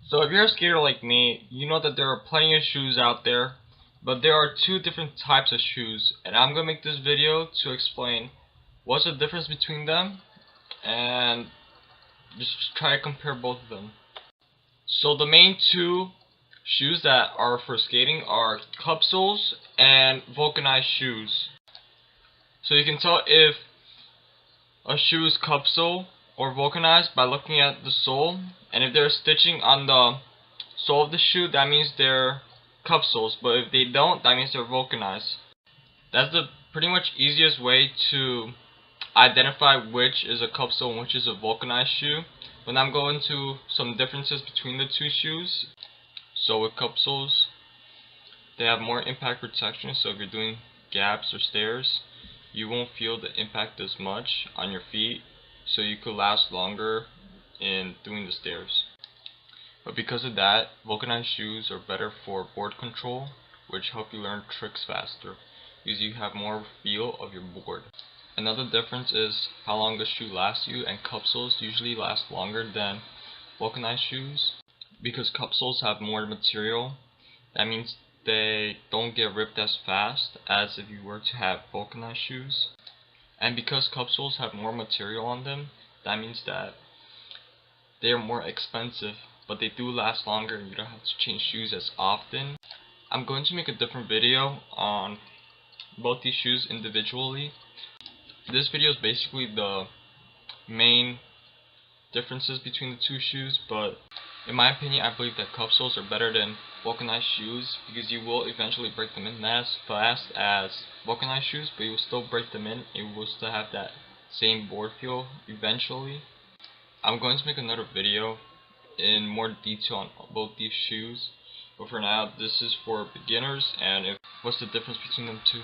So if you're a skater like me, you know that there are plenty of shoes out there, but there are two different types of shoes, and I'm gonna make this video to explain what's the difference between them and just try to compare both of them. So the main two shoes that are for skating are Cupsoles and Vulcanized shoes. So you can tell if a shoe is Cupsole or Vulcanized by looking at the sole, and if there's stitching on the sole of the shoe, that means they're Cupsoles, but if they don't, that means they're Vulcanized. That's the pretty much easiest way to identify which is a Cupsole and which is a Vulcanized shoe. But now I'm going to some differences between the two shoes. So with Cupsoles, they have more impact protection, so if you're doing gaps or stairs, you won't feel the impact as much on your feet, so you could last longer in doing the stairs. But because of that, vulcanized shoes are better for board control, which help you learn tricks faster, because you have more feel of your board. Another difference is how long the shoe lasts you, and Cupsoles usually last longer than vulcanized shoes. Because Cupsoles have more material, that means they don't get ripped as fast as if you were to have vulcanized shoes. And because Cupsoles have more material on them, that means that they are more expensive, but they do last longer and you don't have to change shoes as often. I'm going to make a different video on both these shoes individually. This video is basically the main differences between the two shoes, but in my opinion, I believe that Cupsoles are better than vulcanized shoes because you will eventually break them in as fast as vulcanized shoes, but you will still break them in. You will still have that same board feel eventually. I'm going to make another video in more detail on both these shoes, but for now, this is for beginners and what's the difference between them two.